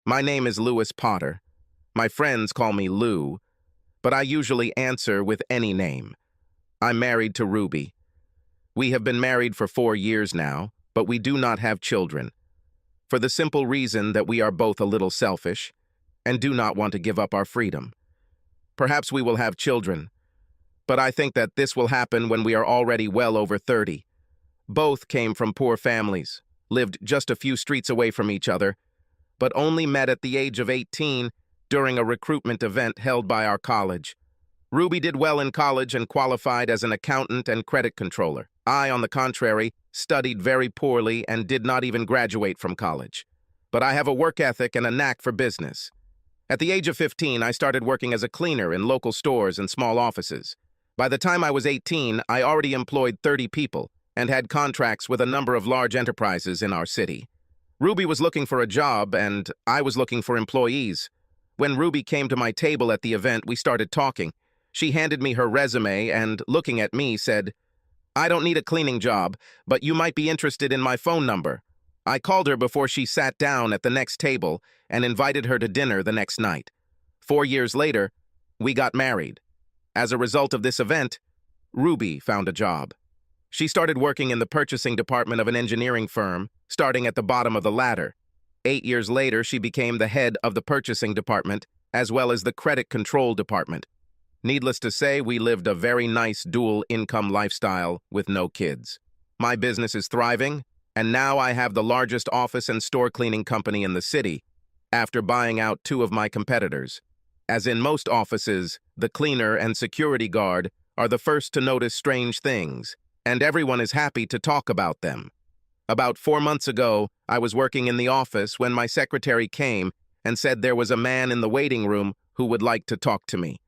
My name is Lewis Potter. My friends call me Lou, but I usually answer with any name. I'm married to Ruby. We have been married for 4 years now, but we do not have children, for the simple reason that we are both a little selfish and do not want to give up our freedom. Perhaps we will have children, but I think that this will happen when we are already well over 30. Both came from poor families, lived just a few streets away from each other, but only met at the age of 18 during a recruitment event held by our college. Ruby did well in college and qualified as an accountant and credit controller. I, on the contrary, studied very poorly and did not even graduate from college. But I have a work ethic and a knack for business. At the age of 15, I started working as a cleaner in local stores and small offices. By the time I was 18, I already employed 30 people and had contracts with a number of large enterprises in our city. Ruby was looking for a job, and I was looking for employees. When Ruby came to my table at the event, we started talking. She handed me her resume and, looking at me, said, "I don't need a cleaning job, but you might be interested in my phone number." I called her before she sat down at the next table and invited her to dinner the next night. 4 years later, we got married. As a result of this event, Ruby found a job. She started working in the purchasing department of an engineering firm, starting at the bottom of the ladder. 8 years later, she became the head of the purchasing department, as well as the credit control department. Needless to say, we lived a very nice dual-income lifestyle with no kids. My business is thriving, and now I have the largest office and store cleaning company in the city, after buying out 2 of my competitors. As in most offices, the cleaner and security guard are the first to notice strange things, and everyone is happy to talk about them. About 4 months ago, I was working in the office when my secretary came and said there was a man in the waiting room who would like to talk to me.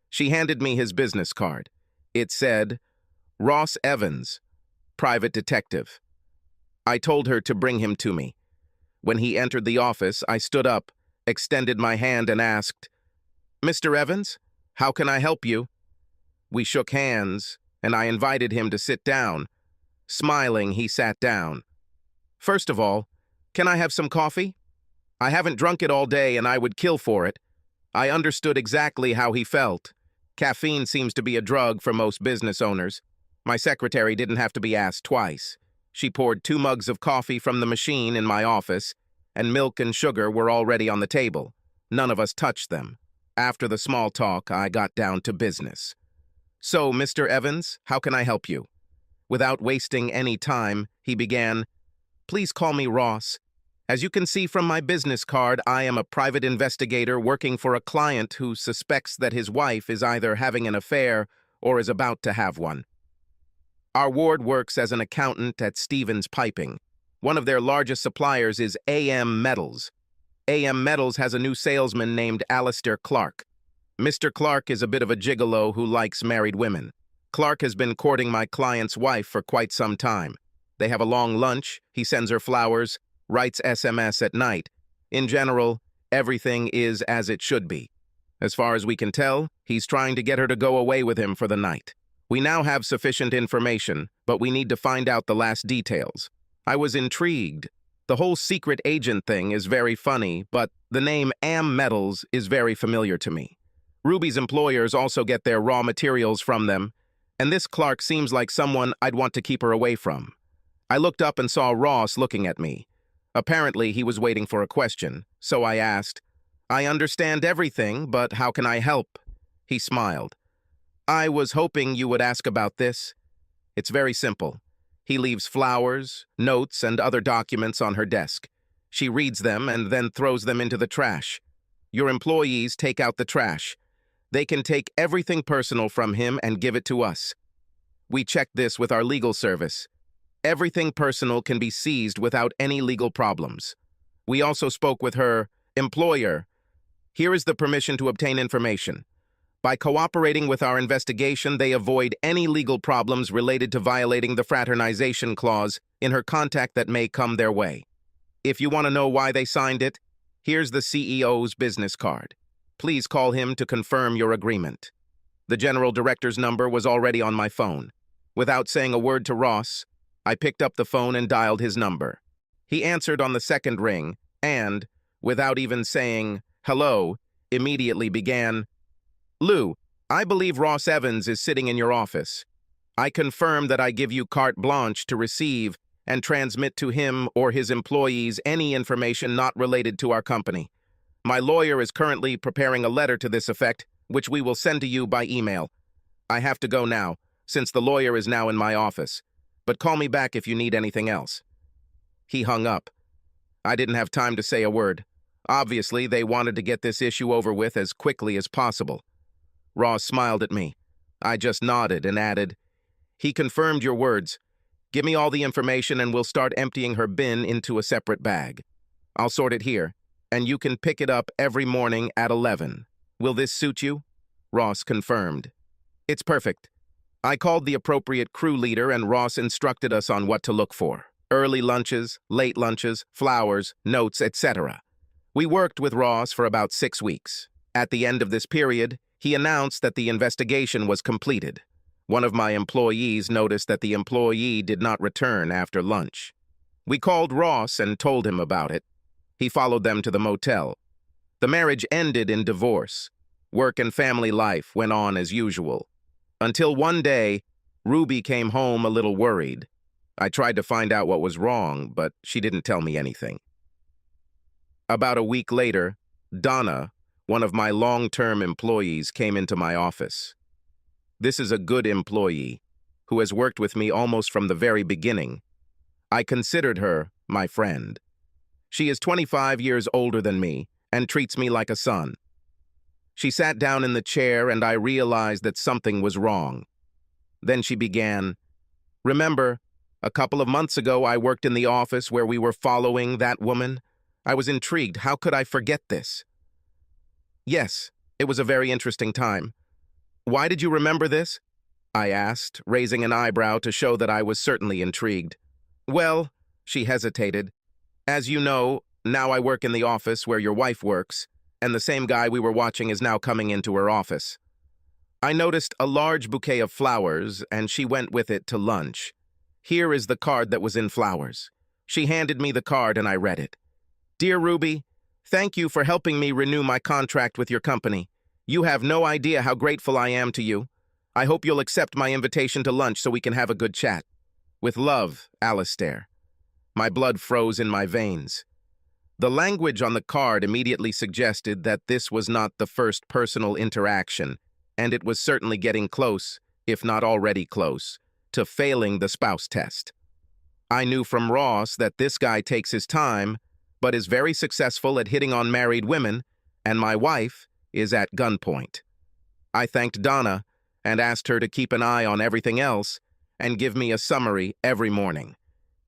She handed me his business card. It said, "Ross Evans, private detective." I told her to bring him to me. When he entered the office, I stood up, extended my hand, and asked, "Mr. Evans, how can I help you?" We shook hands, and I invited him to sit down. Smiling, he sat down. "First of all, can I have some coffee? I haven't drunk it all day, and I would kill for it." I understood exactly how he felt. Caffeine seems to be a drug for most business owners. My secretary didn't have to be asked twice. She poured 2 mugs of coffee from the machine in my office, and milk and sugar were already on the table. None of us touched them. After the small talk, I got down to business. "So, Mr. Evans, how can I help you?" Without wasting any time, he began, "Please call me Ross. As you can see from my business card, I am a private investigator working for a client who suspects that his wife is either having an affair or is about to have one. Our ward works as an accountant at Stevens Piping. One of their largest suppliers is AM Metals. AM Metals has a new salesman named Alistair Clark. Mr. Clark is a bit of a gigolo who likes married women. Clark has been courting my client's wife for quite some time. They have a long lunch, he sends her flowers, writes SMS at night. In general, everything is as it should be. As far as we can tell, he's trying to get her to go away with him for the night. We now have sufficient information, but we need to find out the last details. I was intrigued. The whole secret agent thing is very funny, but the name AM Metals is very familiar to me. Ruby's employers also get their raw materials from them, and this Clark seems like someone I'd want to keep her away from. I looked up and saw Ross looking at me. Apparently, he was waiting for a question, so I asked, "I understand everything, but how can I help?" He smiled. "I was hoping you would ask about this. It's very simple." He leaves flowers, notes, and other documents on her desk. She reads them and then throws them into the trash. Your employees take out the trash. They can take everything personal from him and give it to us. We checked this with our legal service. Everything personal can be seized without any legal problems. We also spoke with her employer. Here is the permission to obtain information. By cooperating with our investigation, they avoid any legal problems related to violating the fraternization clause in her contact that may come their way. If you want to know why they signed it, here's the CEO's business card. Please call him to confirm your agreement. The general director's number was already on my phone. Without saying a word to Ross, I picked up the phone and dialed his number. He answered on the second ring, and, without even saying hello, immediately began, "Lou, I believe Ross Evans is sitting in your office. I confirm that I give you carte blanche to receive and transmit to him or his employees any information not related to our company. My lawyer is currently preparing a letter to this effect, which we will send to you by email. I have to go now, since the lawyer is now in my office, but call me back if you need anything else." He hung up. I didn't have time to say a word. Obviously, they wanted to get this issue over with as quickly as possible. Ross smiled at me. I just nodded and added, "He confirmed your words. Give me all the information and we'll start emptying her bin into a separate bag. I'll sort it here, and you can pick it up every morning at 11. Will this suit you?" Ross confirmed. "It's perfect." I called the appropriate crew leader and Ross instructed us on what to look for. Early lunches, late lunches, flowers, notes, etc. We worked with Ross for about 6 weeks. At the end of this period, he announced that the investigation was completed. One of my employees noticed that the employee did not return after lunch. We called Ross and told him about it. He followed them to the motel. The marriage ended in divorce. Work and family life went on as usual. Until one day, Ruby came home a little worried. I tried to find out what was wrong, but she didn't tell me anything. About a week later, Donna, one of my long-term employees, came into my office. This is a good employee who has worked with me almost from the very beginning. I considered her my friend. She is 25 years older than me and treats me like a son. She sat down in the chair and I realized that something was wrong. Then she began, "Remember, a couple of months ago I worked in the office where we were following that woman? I was intrigued. How could I forget this?" "Yes, it was a very interesting time. Why did you remember this?" I asked, raising an eyebrow to show that I was certainly intrigued. "Well," she hesitated, "as you know, now I work in the office where your wife works, and the same guy we were watching is now coming into her office. I noticed a large bouquet of flowers, and she went with it to lunch. Here is the card that was in flowers." She handed me the card and I read it. "Dear Ruby, thank you for helping me renew my contract with your company. You have no idea how grateful I am to you. I hope you'll accept my invitation to lunch so we can have a good chat. With love, Alistair." My blood froze in my veins. The language on the card immediately suggested that this was not the first personal interaction, and it was certainly getting close, if not already close, to failing the spouse test. I knew from Ross that this guy takes his time, but is very successful at hitting on married women, and my wife is at gunpoint. I thanked Donna and asked her to keep an eye on everything else and give me a summary every morning.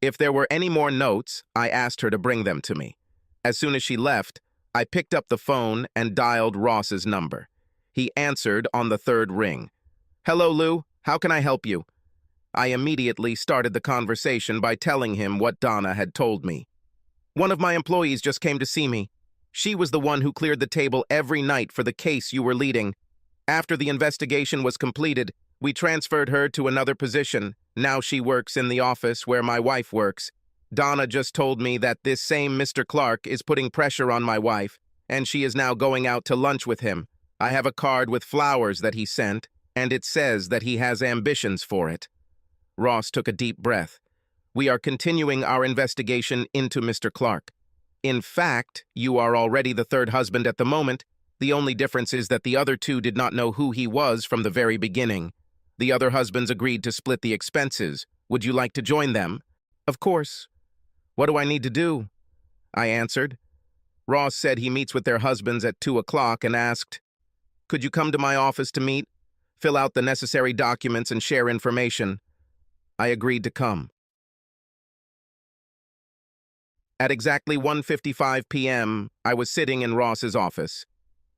If there were any more notes, I asked her to bring them to me. As soon as she left, I picked up the phone and dialed Ross's number. He answered on the third ring. "Hello, Lou. How can I help you?" I immediately started the conversation by telling him what Donna had told me. "One of my employees just came to see me. She was the one who cleared the table every night for the case you were leading. After the investigation was completed, we transferred her to another position. Now she works in the office where my wife works. Donna just told me that this same Mr. Clark is putting pressure on my wife, and she is now going out to lunch with him. I have a card with flowers that he sent, and it says that he has ambitions for it." Ross took a deep breath. "We are continuing our investigation into Mr. Clark. In fact, you are already the third husband at the moment. The only difference is that the other two did not know who he was from the very beginning. The other husbands agreed to split the expenses. Would you like to join them?" "Of course." "What do I need to do?" I answered. Ross said he meets with their husbands at 2 o'clock and asked, "Could you come to my office to meet, fill out the necessary documents, and share information?" I agreed to come. At exactly 1:55 p.m., I was sitting in Ross's office.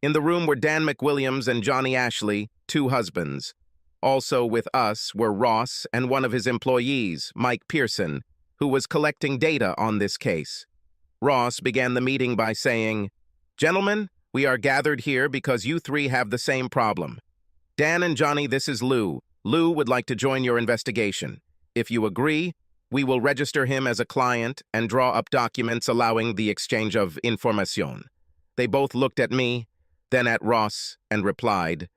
In the room were Dan McWilliams and Johnny Ashley, 2 husbands. Also with us were Ross and one of his employees, Mike Pearson, who was collecting data on this case. Ross began the meeting by saying, "Gentlemen, we are gathered here because you 3 have the same problem. Dan and Johnny, this is Lou. Lou would like to join your investigation. If you agree, We will register him as a client and draw up documents allowing the exchange of information. They both looked at me, then at Ross, and replied,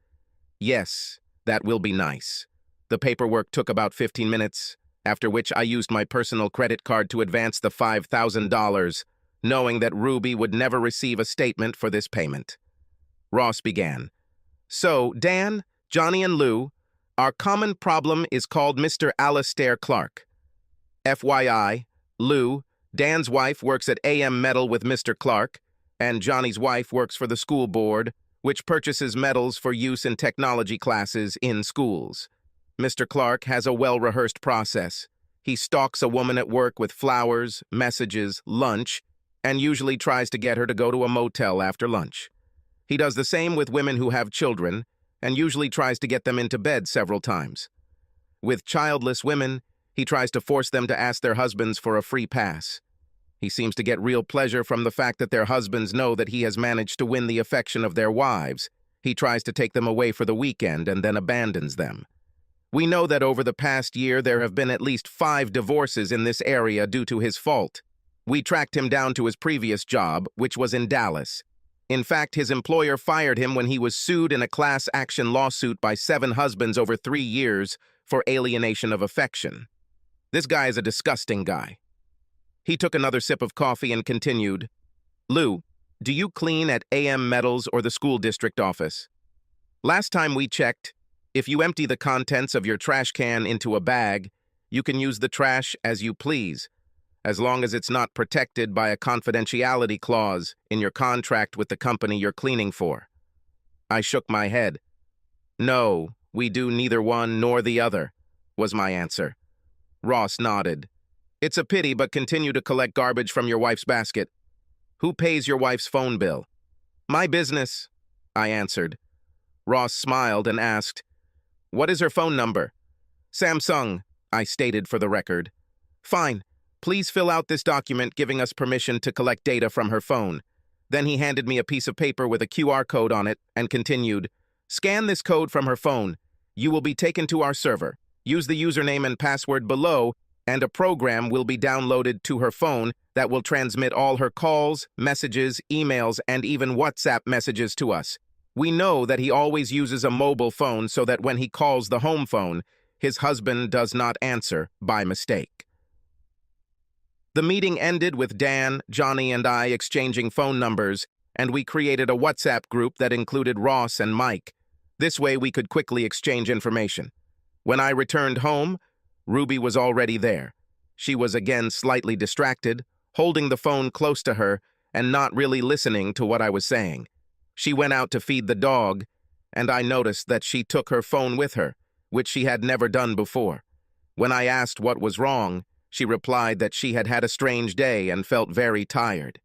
"Yes, that will be nice." The paperwork took about 15 minutes, after which I used my personal credit card to advance the $5,000, knowing that Ruby would never receive a statement for this payment. Ross began, "So, Dan, Johnny, and Lou, our common problem is called Mr. Alastair Clark. FYI, Lou, Dan's wife, works at AM Metal with Mr. Clark, and Johnny's wife works for the school board, which purchases metals for use in technology classes in schools. Mr. Clark has a well-rehearsed process. He stalks a woman at work with flowers, messages, lunch, and usually tries to get her to go to a motel after lunch. He does the same with women who have children, and usually tries to get them into bed several times. With childless women, he tries to force them to ask their husbands for a free pass. He seems to get real pleasure from the fact that their husbands know that he has managed to win the affection of their wives. He tries to take them away for the weekend and then abandons them. We know that over the past year there have been at least 5 divorces in this area due to his fault. We tracked him down to his previous job, which was in Dallas. In fact, his employer fired him when he was sued in a class action lawsuit by 7 husbands over 3 years for alienation of affection. This guy is a disgusting guy." He took another sip of coffee and continued, "Lou, do you clean at AM Metals or the school district office? Last time we checked, if you empty the contents of your trash can into a bag, you can use the trash as you please, as long as it's not protected by a confidentiality clause in your contract with the company you're cleaning for." I shook my head. "No, we do neither one nor the other," was my answer. Ross nodded. "It's a pity, but continue to collect garbage from your wife's basket. Who pays your wife's phone bill?" "My business," I answered. Ross smiled and asked, "What is her phone number?" "Samsung," I stated for the record. "Fine. Please fill out this document giving us permission to collect data from her phone." Then he handed me a piece of paper with a QR code on it and continued, "Scan this code from her phone. You will be taken to our server. Use the username and password below, and a program will be downloaded to her phone that will transmit all her calls, messages, emails, and even WhatsApp messages to us. We know that he always uses a mobile phone so that when he calls the home phone, his husband does not answer by mistake." The meeting ended with Dan, Johnny, and I exchanging phone numbers, and we created a WhatsApp group that included Ross and Mike. This way we could quickly exchange information. When I returned home, Ruby was already there. She was again slightly distracted, holding the phone close to her and not really listening to what I was saying. She went out to feed the dog, and I noticed that she took her phone with her, which she had never done before. When I asked what was wrong, she replied that she had had a strange day and felt very tired.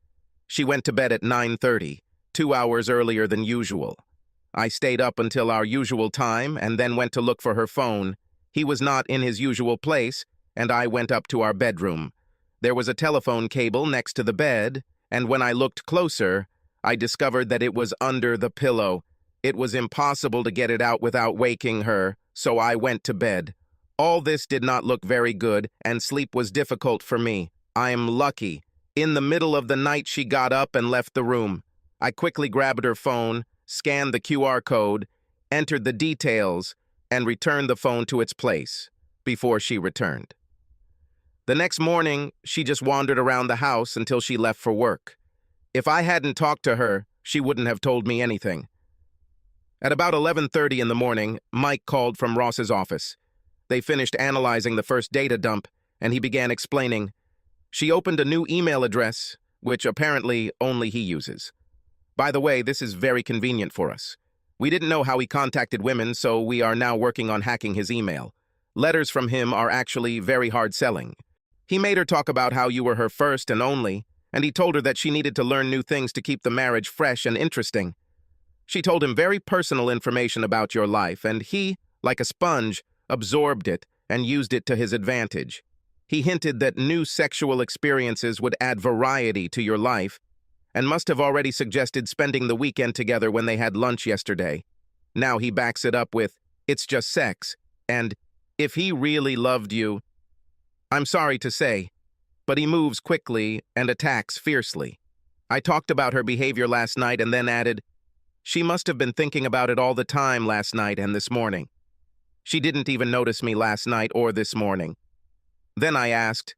She went to bed at 9:30, 2 hours earlier than usual. I stayed up until our usual time and then went to look for her phone. He was not in his usual place, and I went up to our bedroom. There was a telephone cable next to the bed, and when I looked closer, I discovered that it was under the pillow. It was impossible to get it out without waking her, so I went to bed. All this did not look very good, and sleep was difficult for me. I am lucky. In the middle of the night, she got up and left the room. I quickly grabbed her phone, scanned the QR code, entered the details, and returned the phone to its place before she returned. The next morning, she just wandered around the house until she left for work. If I hadn't talked to her, she wouldn't have told me anything. At about 11:30 in the morning, Mike called from Ross's office. They finished analyzing the first data dump, and he began explaining. She opened a new email address, which apparently only he uses. By the way, this is very convenient for us. We didn't know how he contacted women, so we are now working on hacking his email. Letters from him are actually very hard selling. He made her talk about how you were her first and only, and he told her that she needed to learn new things to keep the marriage fresh and interesting. She told him very personal information about your life, and he, like a sponge, absorbed it and used it to his advantage. He hinted that new sexual experiences would add variety to your life, and must have already suggested spending the weekend together when they had lunch yesterday. Now he backs it up with, "It's just sex," and "If he really loved you." I'm sorry to say, but he moves quickly and attacks fiercely. I talked about her behavior last night and then added, she must have been thinking about it all the time last night and this morning. She didn't even notice me last night or this morning. Then I asked,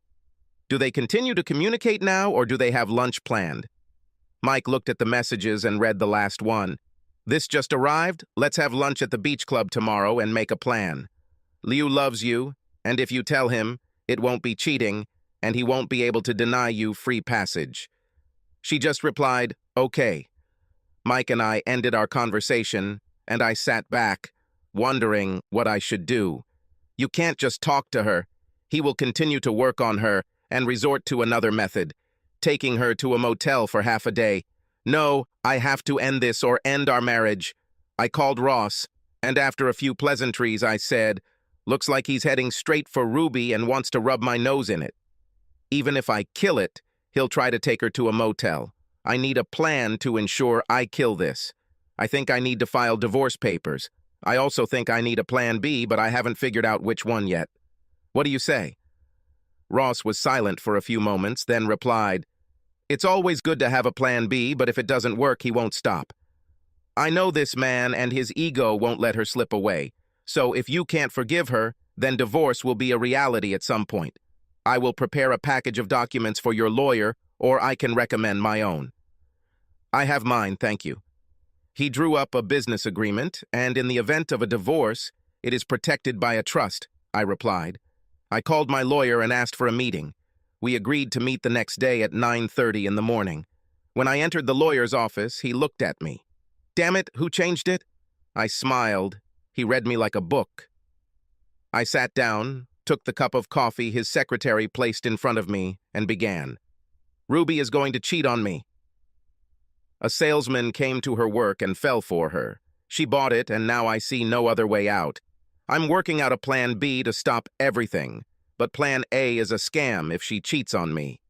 do they continue to communicate now or do they have lunch planned? Mike looked at the messages and read the last one. This just arrived. Let's have lunch at the beach club tomorrow and make a plan. Liu loves you, and if you tell him, it won't be cheating, and he won't be able to deny you free passage. She just replied, okay. Mike and I ended our conversation, and I sat back, wondering what I should do. You can't just talk to her. He will continue to work on her and resort to another method, taking her to a motel for half a day. No, I have to end this or end our marriage. I called Ross, and after a few pleasantries, I said, looks like he's heading straight for Ruby and wants to rub my nose in it. Even if I kill it, he'll try to take her to a motel. I need a plan to ensure I kill this. I think I need to file divorce papers. I also think I need a plan B, but I haven't figured out which one yet. What do you say? Ross was silent for a few moments, then replied, it's always good to have a plan B, but if it doesn't work, he won't stop. I know this man and his ego won't let her slip away. So if you can't forgive her, then divorce will be a reality at some point. I will prepare a package of documents for your lawyer, or I can recommend my own. I have mine, thank you. He drew up a business agreement, and in the event of a divorce, it is protected by a trust, I replied. I called my lawyer and asked for a meeting. We agreed to meet the next day at 9:30 in the morning. When I entered the lawyer's office, he looked at me. Damn it, who changed it? I smiled. He read me like a book. I sat down, took the cup of coffee his secretary placed in front of me, and began. Ruby is going to cheat on me. A salesman came to her work and fell for her. She bought it, and now I see no other way out. I'm working out a plan B to stop everything, but plan A is a scam if she cheats on me.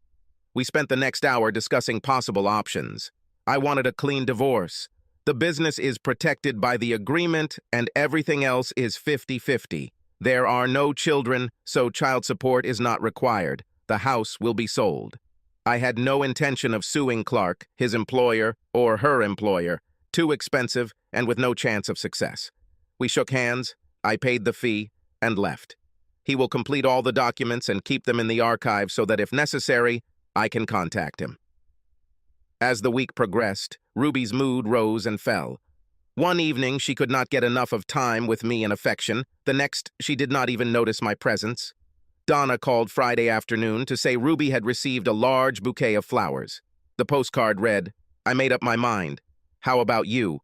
We spent the next hour discussing possible options. I wanted a clean divorce. The business is protected by the agreement, and everything else is 50-50. There are no children, so child support is not required. The house will be sold. I had no intention of suing Clark, his employer, or her employer. Too expensive and with no chance of success. We shook hands, I paid the fee, and left. He will complete all the documents and keep them in the archive so that if necessary, I can contact him. As the week progressed, Ruby's mood rose and fell. One evening, she could not get enough of time with me and affection. The next, she did not even notice my presence. Donna called Friday afternoon to say Ruby had received a large bouquet of flowers. The postcard read, I made up my mind. How about you?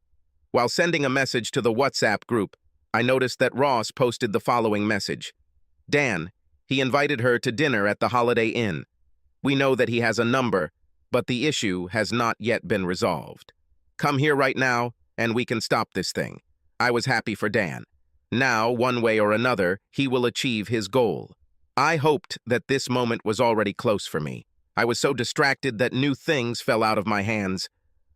While sending a message to the WhatsApp group, I noticed that Ross posted the following message. Dan, he invited her to dinner at the Holiday Inn. We know that he has a number, but the issue has not yet been resolved. Come here right now, and we can stop this thing. I was happy for Dan. Now, one way or another, he will achieve his goal. I hoped that this moment was already close for me. I was so distracted that new things fell out of my hands.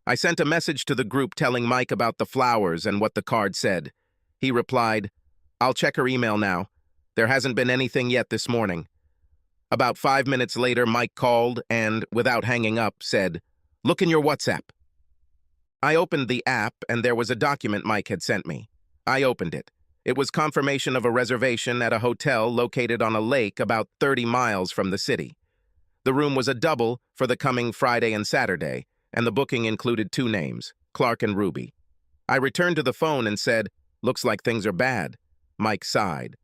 I sent a message to the group telling Mike about the flowers and what the card said. He replied, I'll check her email now. There hasn't been anything yet this morning. About 5 minutes later, Mike called and, without hanging up, said, Look in your WhatsApp. I opened the app and there was a document Mike had sent me. I opened it. It was confirmation of a reservation at a hotel located on a lake about 30 miles from the city. The room was a double for the coming Friday and Saturday, and the booking included 2 names, Clark and Ruby. I returned to the phone and said, Looks like things are bad. Mike sighed.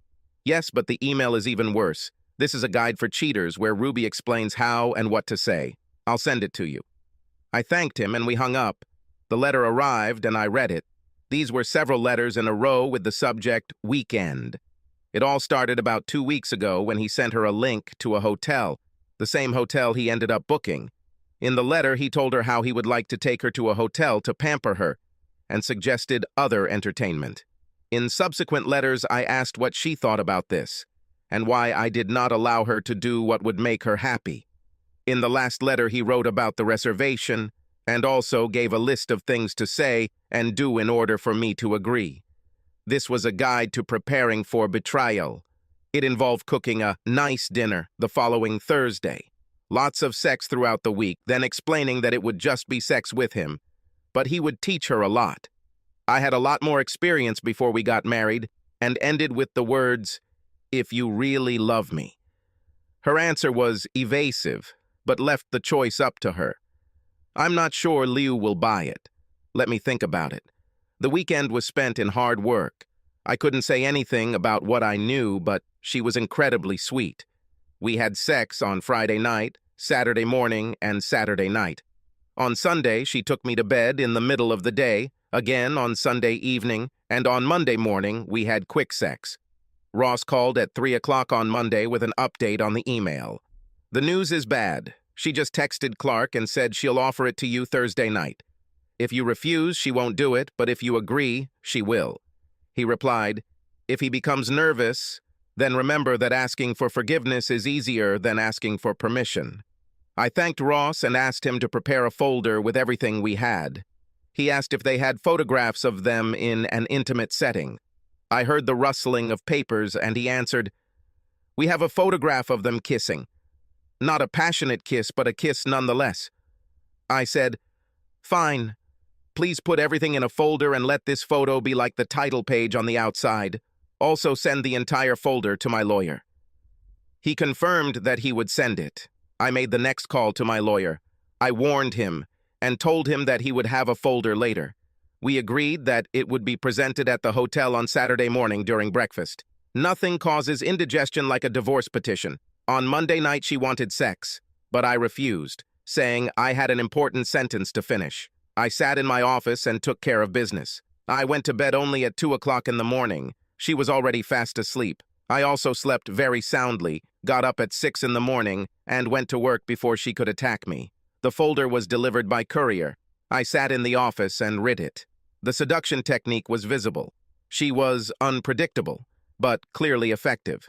Yes, but the email is even worse. This is a guide for cheaters where Ruby explains how and what to say. I'll send it to you. I thanked him and we hung up. The letter arrived and I read it. These were several letters in a row with the subject, Weekend. It all started about 2 weeks ago when he sent her a link to a hotel, the same hotel he ended up booking. In the letter, he told her how he would like to take her to a hotel to pamper her, and suggested other entertainment. In subsequent letters, I asked what she thought about this, and why I did not allow her to do what would make her happy. In the last letter, he wrote about the reservation, and also gave a list of things to say and do in order for me to agree. This was a guide to preparing for betrayal. It involved cooking a nice dinner the following Thursday. Lots of sex throughout the week, then explaining that it would just be sex with him. But he would teach her a lot. I had a lot more experience before we got married, and ended with the words, "If you really love me." Her answer was evasive, but left the choice up to her. I'm not sure Liu will buy it. Let me think about it. The weekend was spent in hard work. I couldn't say anything about what I knew, but she was incredibly sweet. We had sex on Friday night, Saturday morning, and Saturday night. On Sunday, she took me to bed in the middle of the day, again on Sunday evening, and on Monday morning, we had quick sex. Ross called at 3 o'clock on Monday with an update on the email. The news is bad. She just texted Clark and said she'll offer it to you Thursday night. If you refuse, she won't do it, but if you agree, she will. He replied, if he becomes nervous, then remember that asking for forgiveness is easier than asking for permission. I thanked Ross and asked him to prepare a folder with everything we had. He asked if they had photographs of them in an intimate setting. I heard the rustling of papers and he answered, we have a photograph of them kissing. Not a passionate kiss, but a kiss nonetheless. I said, fine. Please put everything in a folder and let this photo be like the title page on the outside. Also send the entire folder to my lawyer. He confirmed that he would send it. I made the next call to my lawyer. I warned him and told him that he would have a folder later. We agreed that it would be presented at the hotel on Saturday morning during breakfast. Nothing causes indigestion like a divorce petition. On Monday night, she wanted sex, but I refused, saying I had an important sentence to finish. I sat in my office and took care of business. I went to bed only at 2 o'clock in the morning. She was already fast asleep. I also slept very soundly, got up at 6 in the morning, and went to work before she could attack me. The folder was delivered by courier. I sat in the office and read it. The seduction technique was visible. She was unpredictable, but clearly effective.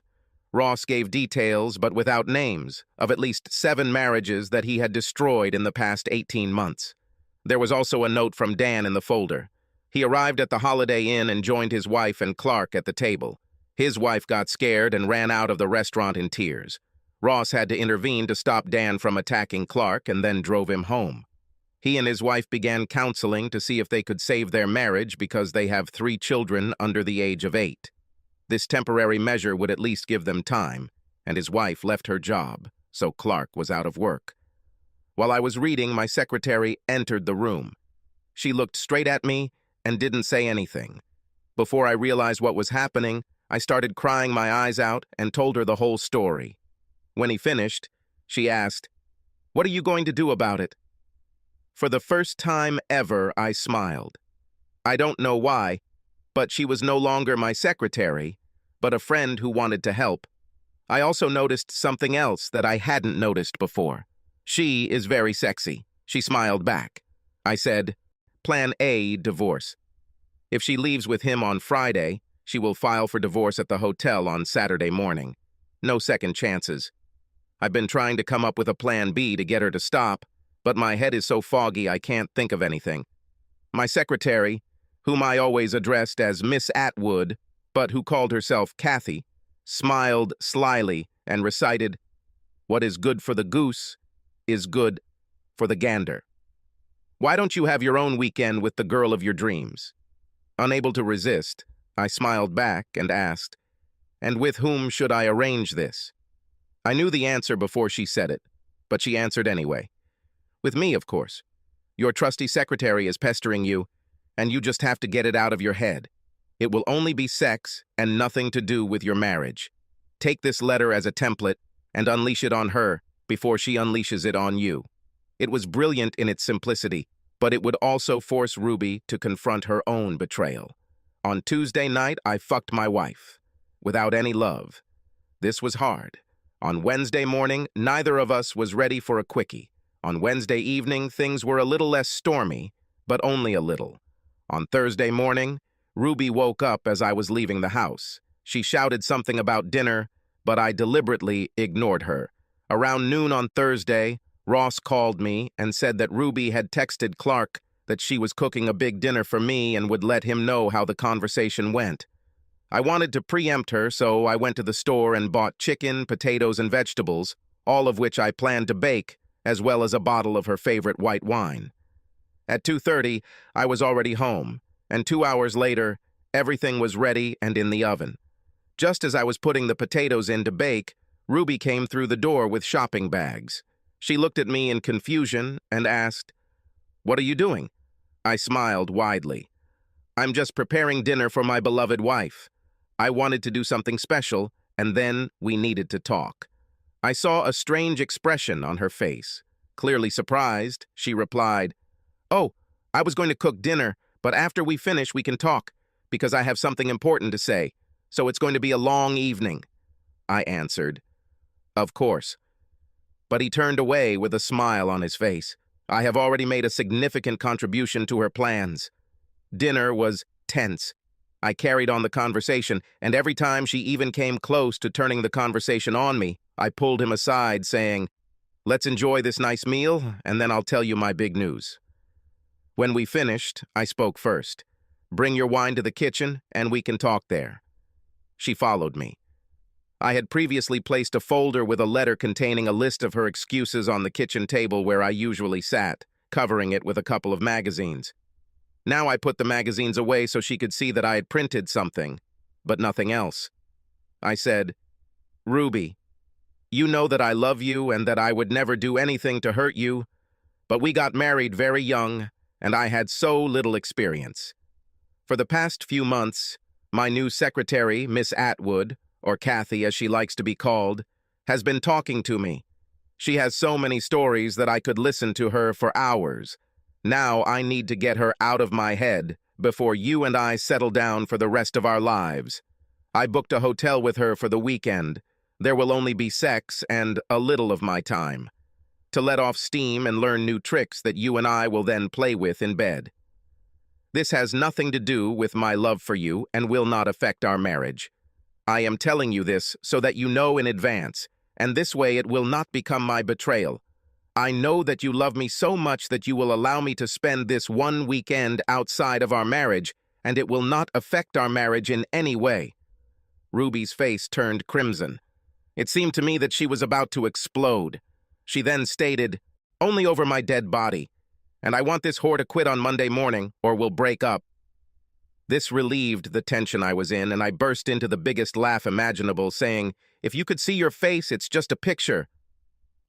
Ross gave details, but without names, of at least 7 marriages that he had destroyed in the past 18 months. There was also a note from Dan in the folder. He arrived at the Holiday Inn and joined his wife and Clark at the table. His wife got scared and ran out of the restaurant in tears. Ross had to intervene to stop Dan from attacking Clark and then drove him home. He and his wife began counseling to see if they could save their marriage because they have 3 children under the age of 8. This temporary measure would at least give them time, and his wife left her job, so Clark was out of work. While I was reading, my secretary entered the room. She looked straight at me and didn't say anything. Before I realized what was happening, I started crying my eyes out and told her the whole story. When he finished, she asked, "What are you going to do about it?" For the first time ever, I smiled. I don't know why, but she was no longer my secretary, but a friend who wanted to help. I also noticed something else that I hadn't noticed before. She is very sexy. She smiled back. I said, Plan A, divorce. If she leaves with him on Friday, she will file for divorce at the hotel on Saturday morning. No second chances. I've been trying to come up with a Plan B to get her to stop, but my head is so foggy I can't think of anything. My secretary, whom I always addressed as Miss Atwood, but who called herself Kathy, smiled slyly and recited, "What is good for the goose is good for the gander." Why don't you have your own weekend with the girl of your dreams? Unable to resist, I smiled back and asked, "And with whom should I arrange this?" I knew the answer before she said it, but she answered anyway. "With me, of course. Your trusty secretary is pestering you, and you just have to get it out of your head. It will only be sex and nothing to do with your marriage. Take this letter as a template and unleash it on her before she unleashes it on you." It was brilliant in its simplicity, but it would also force Ruby to confront her own betrayal. On Tuesday night, I fucked my wife, without any love. This was hard. On Wednesday morning, neither of us was ready for a quickie. On Wednesday evening, things were a little less stormy, but only a little. On Thursday morning, Ruby woke up as I was leaving the house. She shouted something about dinner, but I deliberately ignored her. Around noon on Thursday, Ross called me and said that Ruby had texted Clark that she was cooking a big dinner for me and would let him know how the conversation went. I wanted to preempt her, so I went to the store and bought chicken, potatoes, and vegetables, all of which I planned to bake, as well as a bottle of her favorite white wine. At 2:30, I was already home, and 2 hours later, everything was ready and in the oven. Just as I was putting the potatoes in to bake, Ruby came through the door with shopping bags. She looked at me in confusion and asked, "What are you doing?" I smiled widely. "I'm just preparing dinner for my beloved wife. I wanted to do something special, and then we needed to talk." I saw a strange expression on her face. Clearly surprised, she replied, "Oh, I was going to cook dinner, but after we finish we can talk, because I have something important to say, so it's going to be a long evening." I answered, "Of course." But he turned away with a smile on his face. I have already made a significant contribution to her plans. Dinner was tense. I carried on the conversation, and every time she even came close to turning the conversation on me, I pulled him aside, saying, "Let's enjoy this nice meal, and then I'll tell you my big news." When we finished, I spoke first. "Bring your wine to the kitchen, and we can talk there." She followed me. I had previously placed a folder with a letter containing a list of her excuses on the kitchen table where I usually sat, covering it with a couple of magazines. Now I put the magazines away so she could see that I had printed something, but nothing else. I said, "Ruby, you know that I love you and that I would never do anything to hurt you, but we got married very young, and I had so little experience. For the past few months, my new secretary, Miss Atwood, or Kathy as she likes to be called, has been talking to me. She has so many stories that I could listen to her for hours. Now I need to get her out of my head before you and I settle down for the rest of our lives. I booked a hotel with her for the weekend. There will only be sex and a little of my time, to let off steam and learn new tricks that you and I will then play with in bed. This has nothing to do with my love for you and will not affect our marriage. I am telling you this so that you know in advance, and this way it will not become my betrayal. I know that you love me so much that you will allow me to spend this one weekend outside of our marriage, and it will not affect our marriage in any way." Ruby's face turned crimson. It seemed to me that she was about to explode. She then stated, "Only over my dead body, and I want this whore to quit on Monday morning, or we'll break up." This relieved the tension I was in, and I burst into the biggest laugh imaginable, saying, "If you could see your face, it's just a picture."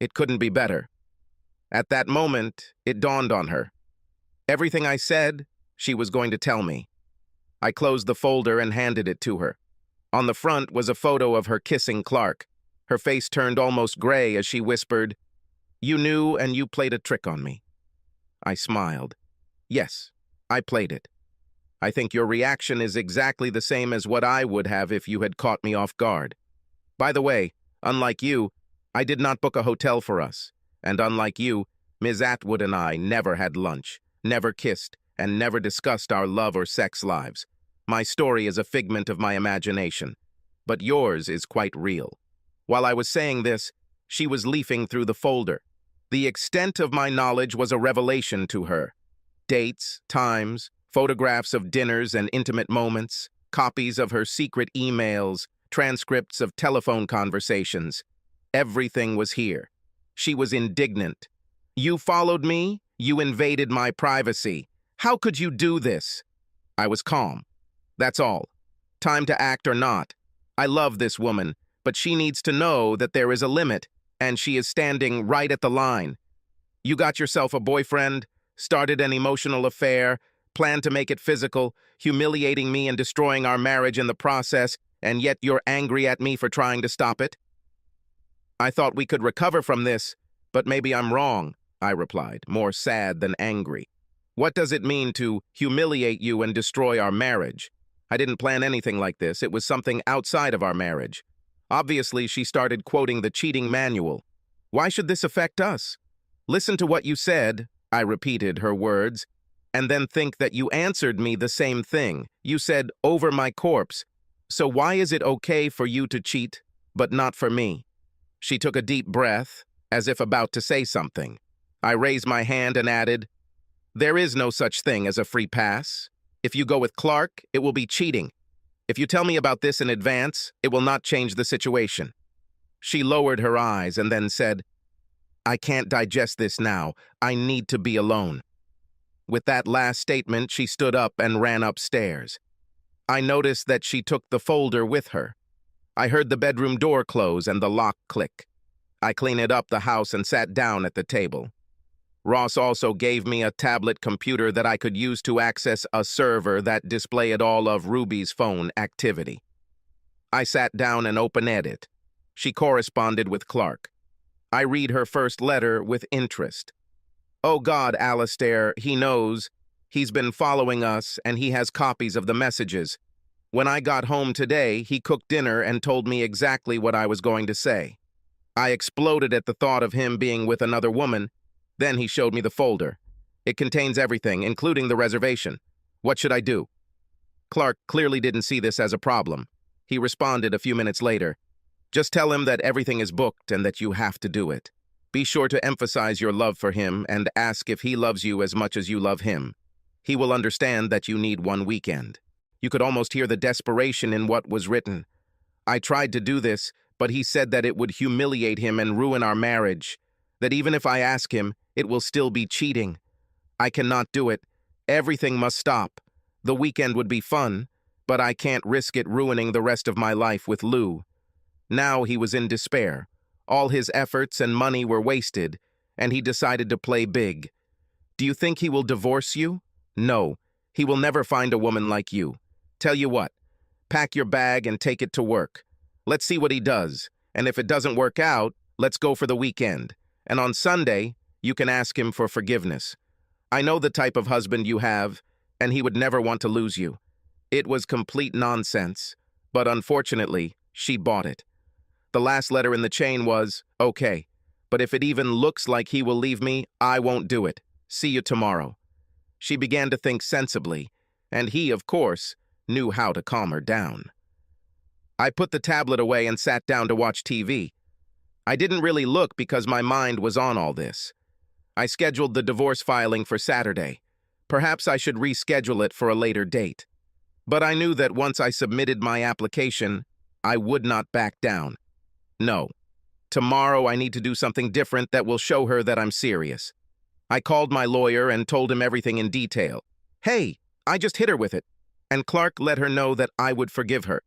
It couldn't be better. At that moment, it dawned on her. Everything I said, she was going to tell me. I closed the folder and handed it to her. On the front was a photo of her kissing Clark. Her face turned almost gray as she whispered, "You knew and you played a trick on me." I smiled. "Yes, I played it. I think your reaction is exactly the same as what I would have if you had caught me off guard. By the way, unlike you, I did not book a hotel for us. And unlike you, Ms. Atwood and I never had lunch, never kissed, and never discussed our love or sex lives. My story is a figment of my imagination, but yours is quite real." While I was saying this, she was leafing through the folder. The extent of my knowledge was a revelation to her. Dates, times, photographs of dinners and intimate moments, copies of her secret emails, transcripts of telephone conversations. Everything was here. She was indignant. "You followed me? You invaded my privacy. How could you do this?" I was calm. "That's all. Time to act or not. I love this woman, but she needs to know that there is a limit, and she is standing right at the line. You got yourself a boyfriend, started an emotional affair, planned to make it physical, humiliating me and destroying our marriage in the process, and yet you're angry at me for trying to stop it?" "I thought we could recover from this, but maybe I'm wrong," I replied, more sad than angry. "What does it mean to humiliate you and destroy our marriage? I didn't plan anything like this. It was something outside of our marriage." Obviously, she started quoting the cheating manual. "Why should this affect us? Listen to what you said," I repeated her words, "and then think that you answered me the same thing. You said, 'over my corpse.' So why is it okay for you to cheat, but not for me?" She took a deep breath, as if about to say something. I raised my hand and added, "There is no such thing as a free pass. If you go with Clark, it will be cheating. If you tell me about this in advance, it will not change the situation." She lowered her eyes and then said, "I can't digest this now. I need to be alone." With that last statement, she stood up and ran upstairs. I noticed that she took the folder with her. I heard the bedroom door close and the lock click. I cleaned up the house and sat down at the table. Ross also gave me a tablet computer that I could use to access a server that displayed all of Ruby's phone activity. I sat down and opened it. She corresponded with Clark. I read her first letter with interest. "Oh God, Alistair, he knows. He's been following us and he has copies of the messages. When I got home today, he cooked dinner and told me exactly what I was going to say. I exploded at the thought of him being with another woman. Then he showed me the folder. It contains everything, including the reservation. What should I do?" Clark clearly didn't see this as a problem. He responded a few minutes later. "Just tell him that everything is booked and that you have to do it. Be sure to emphasize your love for him and ask if he loves you as much as you love him. He will understand that you need one weekend." You could almost hear the desperation in what was written. I tried to do this, but he said that it would humiliate him and ruin our marriage. That even if I ask him, it will still be cheating. I cannot do it. Everything must stop. The weekend would be fun, but I can't risk it ruining the rest of my life with Lou. Now he was in despair. All his efforts and money were wasted, and he decided to play big. "Do you think he will divorce you?" "No, he will never find a woman like you. Tell you what, pack your bag and take it to work. Let's see what he does, and if it doesn't work out, let's go for the weekend. And on Sunday, you can ask him for forgiveness. I know the type of husband you have, and he would never want to lose you." It was complete nonsense, but unfortunately, she bought it. The last letter in the chain was, "Okay, but if it even looks like he will leave me, I won't do it. See you tomorrow." She began to think sensibly, and he, of course, knew how to calm her down. I put the tablet away and sat down to watch TV. I didn't really look because my mind was on all this. I scheduled the divorce filing for Saturday. Perhaps I should reschedule it for a later date. But I knew that once I submitted my application, I would not back down. No. Tomorrow I need to do something different that will show her that I'm serious. I called my lawyer and told him everything in detail. "Hey, I just hit her with it." And Clark let her know that I would forgive her.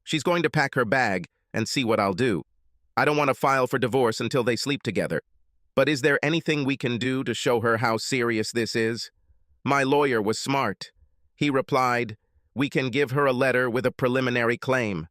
She's going to pack her bag and see what I'll do. I don't want to file for divorce until they sleep together. But is there anything we can do to show her how serious this is? My lawyer was smart. He replied, "We can give her a letter with a preliminary claim.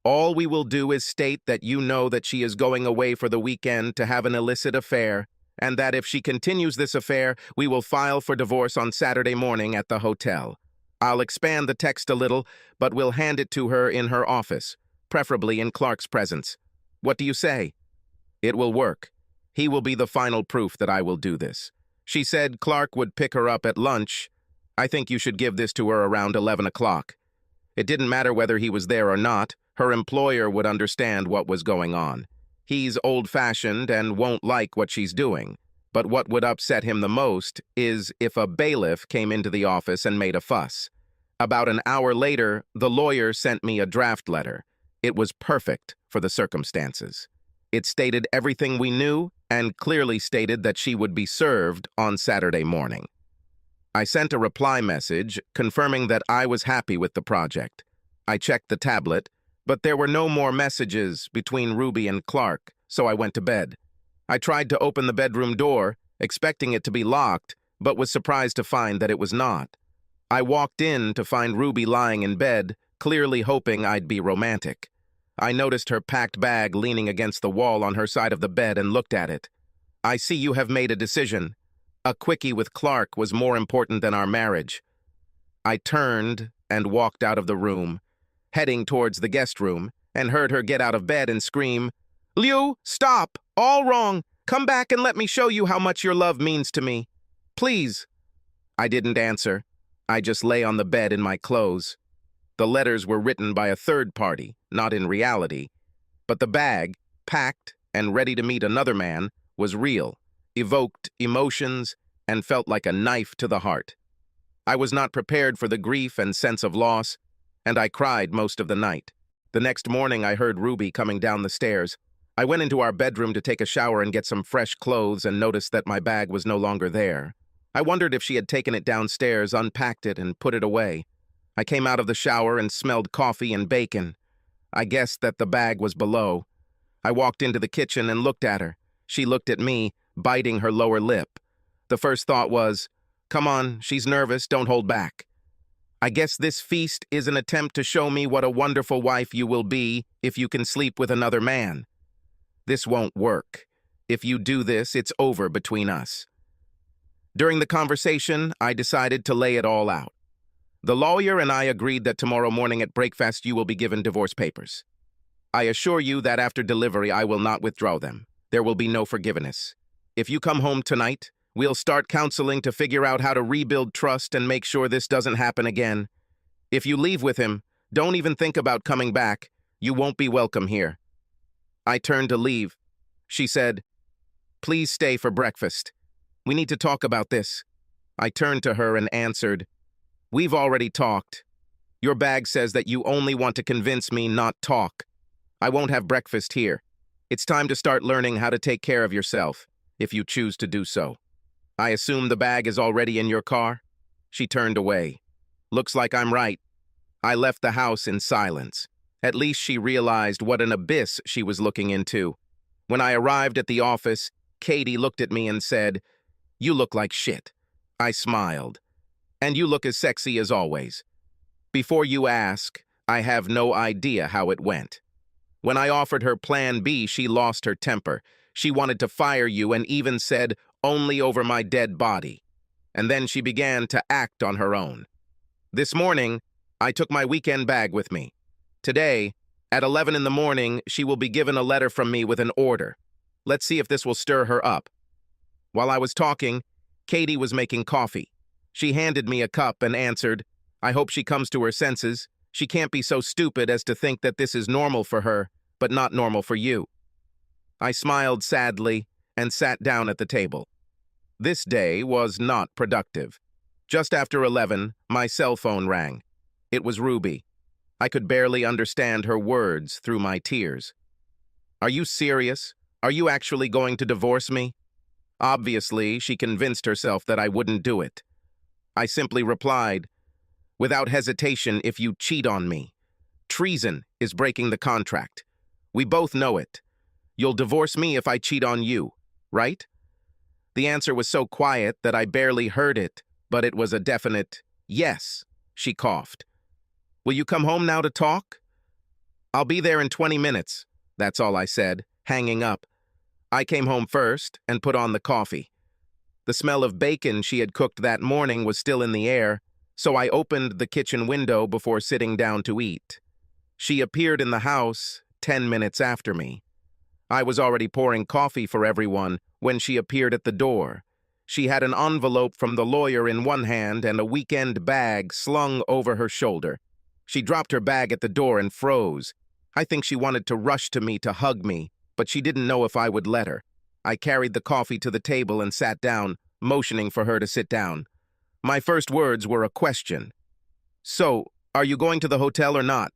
All we will do is state that you know that she is going away for the weekend to have an illicit affair, and that if she continues this affair, we will file for divorce on Saturday morning at the hotel. I'll expand the text a little, but we'll hand it to her in her office, preferably in Clark's presence. What do you say?" It will work. He will be the final proof that I will do this. She said Clark would pick her up at lunch. I think you should give this to her around 11 o'clock. It didn't matter whether he was there or not. Her employer would understand what was going on. He's old-fashioned and won't like what she's doing. But what would upset him the most is if a bailiff came into the office and made a fuss. About an hour later, the lawyer sent me a draft letter. It was perfect for the circumstances. It stated everything we knew and clearly stated that she would be served on Saturday morning. I sent a reply message confirming that I was happy with the project. I checked the tablet, but there were no more messages between Ruby and Clark, so I went to bed. I tried to open the bedroom door, expecting it to be locked, but was surprised to find that it was not. I walked in to find Ruby lying in bed, clearly hoping I'd be romantic. I noticed her packed bag leaning against the wall on her side of the bed and looked at it. "I see you have made a decision. A quickie with Clark was more important than our marriage." I turned and walked out of the room, heading towards the guest room, and heard her get out of bed and scream, "Liu, stop! All wrong! Come back and let me show you how much your love means to me. Please." I didn't answer. I just lay on the bed in my clothes. The letters were written by a third party, not in reality. But the bag, packed and ready to meet another man, was real, evoked emotions, and felt like a knife to the heart. I was not prepared for the grief and sense of loss. and I cried most of the night. The next morning, I heard Ruby coming down the stairs. I went into our bedroom to take a shower and get some fresh clothes and noticed that my bag was no longer there. I wondered if she had taken it downstairs, unpacked it, and put it away. I came out of the shower and smelled coffee and bacon. I guessed that the bag was below. I walked into the kitchen and looked at her. She looked at me, biting her lower lip. The first thought was, "Come on, she's nervous, don't hold back." I guess this feast is an attempt to show me what a wonderful wife you will be if you can sleep with another man. This won't work. If you do this, it's over between us. During the conversation, I decided to lay it all out. The lawyer and I agreed that tomorrow morning at breakfast you will be given divorce papers. I assure you that after delivery I will not withdraw them. There will be no forgiveness. If you come home tonight, we'll start counseling to figure out how to rebuild trust and make sure this doesn't happen again. If you leave with him, don't even think about coming back. You won't be welcome here. I turned to leave. She said, "Please stay for breakfast. We need to talk about this." I turned to her and answered, "We've already talked. Your bag says that you only want to convince me, not talk. I won't have breakfast here. It's time to start learning how to take care of yourself, if you choose to do so. I assume the bag is already in your car?" She turned away. Looks like I'm right. I left the house in silence. At least she realized what an abyss she was looking into. When I arrived at the office, Katie looked at me and said, "You look like shit." I smiled. "And you look as sexy as always." Before you ask, I have no idea how it went. When I offered her Plan B, she lost her temper. She wanted to fire you and even said, "Only over my dead body." And then she began to act on her own. This morning, I took my weekend bag with me. Today, at 11 in the morning, she will be given a letter from me with an order. Let's see if this will stir her up. While I was talking, Katie was making coffee. She handed me a cup and answered, "I hope she comes to her senses. She can't be so stupid as to think that this is normal for her, but not normal for you." I smiled sadly and sat down at the table. This day was not productive. Just after 11, my cell phone rang. It was Ruby. I could barely understand her words through my tears. "Are you serious? Are you actually going to divorce me?" Obviously, she convinced herself that I wouldn't do it. I simply replied, "Without hesitation, if you cheat on me. Treason is breaking the contract. We both know it. You'll divorce me if I cheat on you, right?" The answer was so quiet that I barely heard it, but it was a definite yes. She coughed. "Will you come home now to talk?" "I'll be there in 20 minutes. That's all I said, hanging up. I came home first and put on the coffee. The smell of bacon she had cooked that morning was still in the air, so I opened the kitchen window before sitting down to eat. She appeared in the house 10 minutes after me. I was already pouring coffee for everyone when she appeared at the door. She had an envelope from the lawyer in one hand and a weekend bag slung over her shoulder. She dropped her bag at the door and froze. I think she wanted to rush to me to hug me, but she didn't know if I would let her. I carried the coffee to the table and sat down, motioning for her to sit down. My first words were a question. "So, are you going to the hotel or not?"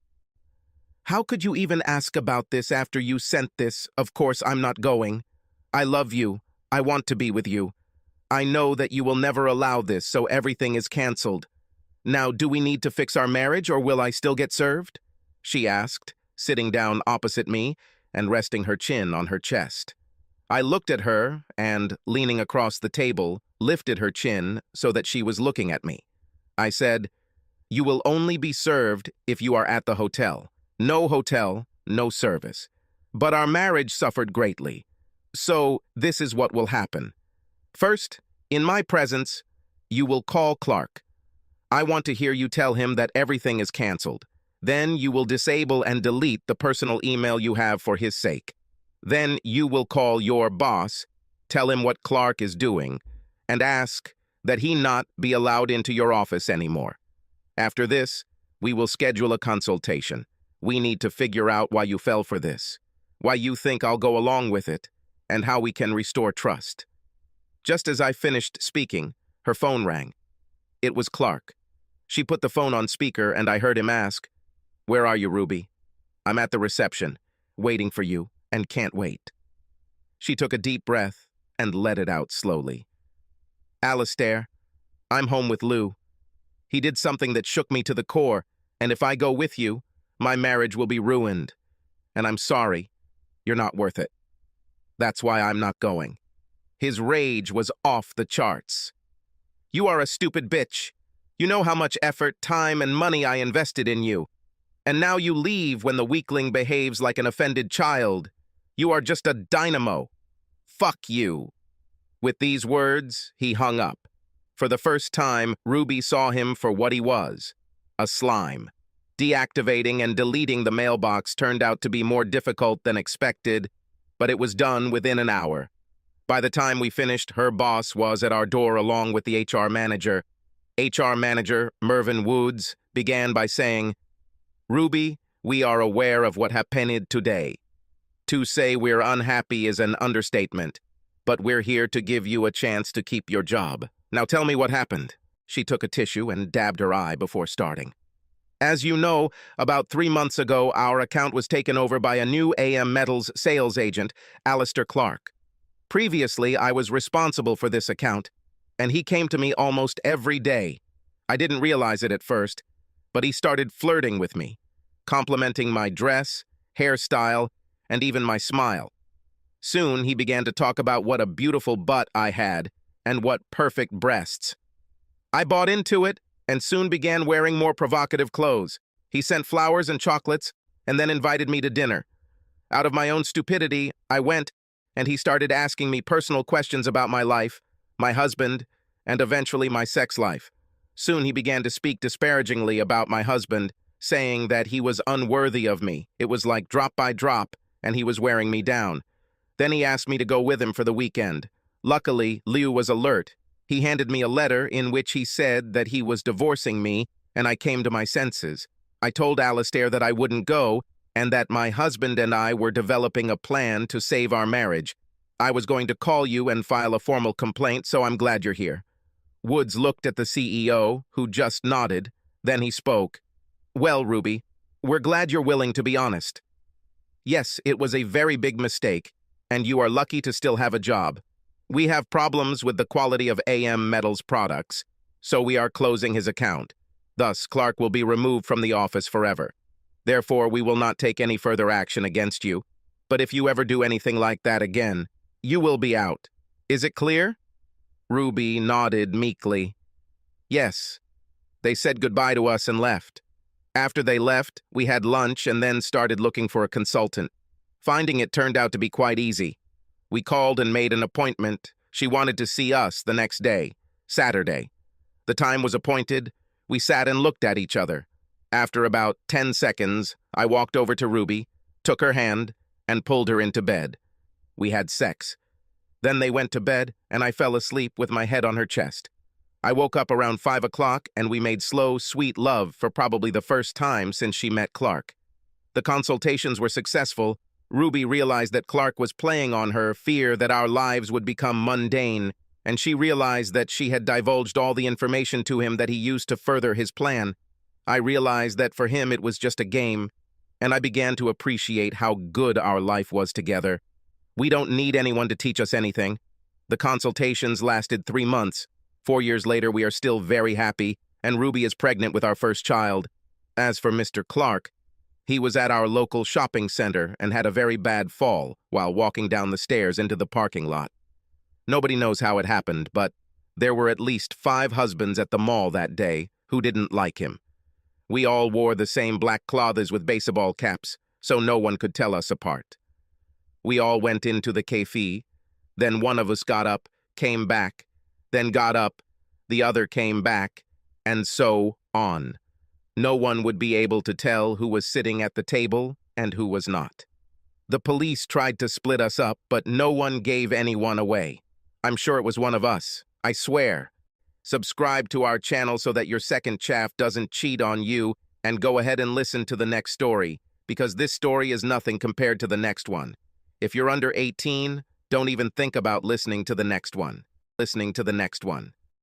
"How could you even ask about this after you sent this? Of course I'm not going. I love you. I want to be with you. I know that you will never allow this, so everything is canceled. Now, do we need to fix our marriage, or will I still get served?" she asked, sitting down opposite me and resting her chin on her chest. I looked at her and, leaning across the table, lifted her chin so that she was looking at me. I said, "You will only be served if you are at the hotel. No hotel, no service. But our marriage suffered greatly. So this is what will happen. First, in my presence, you will call Clark. I want to hear you tell him that everything is canceled. Then you will disable and delete the personal email you have for his sake. Then you will call your boss, tell him what Clark is doing, and ask that he not be allowed into your office anymore. After this, we will schedule a consultation. We need to figure out why you fell for this, why you think I'll go along with it, and how we can restore trust." Just as I finished speaking, her phone rang. It was Clark. She put the phone on speaker and I heard him ask, Where are you, Ruby? I'm at the reception, waiting for you, and can't wait. She took a deep breath and let it out slowly. Alistair, I'm home with Lou. He did something that shook me to the core, and if I go with you, my marriage will be ruined. And I'm sorry, you're not worth it. That's why I'm not going. His rage was off the charts. You are a stupid bitch. You know how much effort, time, and money I invested in you. And now you leave when the weakling behaves like an offended child. You are just a dynamo. Fuck you. With these words, he hung up. For the first time, Ruby saw him for what he was, a slime. Deactivating and deleting the mailbox turned out to be more difficult than expected, but it was done within an hour. By the time we finished, her boss was at our door along with the HR manager. HR manager, Mervyn Woods, began by saying, Ruby, we are aware of what happened today. To say we're unhappy is an understatement, but we're here to give you a chance to keep your job. Now tell me what happened. She took a tissue and dabbed her eye before starting. As you know, about 3 months ago, our account was taken over by a new AM Metals sales agent, Alistair Clark. Previously, I was responsible for this account, and he came to me almost every day. I didn't realize it at first, but he started flirting with me, complimenting my dress, hairstyle, and even my smile. Soon, he began to talk about what a beautiful butt I had and what perfect breasts. I bought into it and soon began wearing more provocative clothes. He sent flowers and chocolates and then invited me to dinner. Out of my own stupidity, I went, and he started asking me personal questions about my life, my husband, and eventually my sex life. Soon he began to speak disparagingly about my husband, saying that he was unworthy of me. It was like drop by drop, and he was wearing me down. Then he asked me to go with him for the weekend. Luckily, Liu was alert. He handed me a letter in which he said that he was divorcing me, and I came to my senses. I told Alistair that I wouldn't go, and that my husband and I were developing a plan to save our marriage. I was going to call you and file a formal complaint, so I'm glad you're here. Woods looked at the CEO, who just nodded. Then he spoke. Well, Ruby, we're glad you're willing to be honest. Yes, it was a very big mistake, and you are lucky to still have a job. We have problems with the quality of AM Metals products, so we are closing his account. Thus, Clark will be removed from the office forever. Therefore, we will not take any further action against you. But if you ever do anything like that again, you will be out. Is it clear? Ruby nodded meekly. Yes. They said goodbye to us and left. After they left, we had lunch and then started looking for a consultant. Finding it turned out to be quite easy. We called and made an appointment. She wanted to see us the next day, Saturday. The time was appointed. We sat and looked at each other. After about 10 seconds, I walked over to Ruby, took her hand, and pulled her into bed. We had sex. Then they went to bed, and I fell asleep with my head on her chest. I woke up around 5 o'clock, and we made slow, sweet love for probably the first time since she met Clark. The consultations were successful. Ruby realized that Clark was playing on her fear that our lives would become mundane, and she realized that she had divulged all the information to him that he used to further his plan. I realized that for him it was just a game, and I began to appreciate how good our life was together. We don't need anyone to teach us anything. The consultations lasted 3 months. 4 years later, we are still very happy, and Ruby is pregnant with our first child. As for Mr. Clark, he was at our local shopping center and had a very bad fall while walking down the stairs into the parking lot. Nobody knows how it happened, but there were at least 5 husbands at the mall that day who didn't like him. We all wore the same black clothes with baseball caps, so no one could tell us apart. We all went into the cafe. Then one of us got up, came back, then got up, the other came back, and so on. No one would be able to tell who was sitting at the table and who was not. The police tried to split us up, but no one gave anyone away. I'm sure it was one of us. I swear. Subscribe to our channel so that your second chaff doesn't cheat on you, and go ahead and listen to the next story, because this story is nothing compared to the next one. If you're under 18, don't even think about listening to the next one.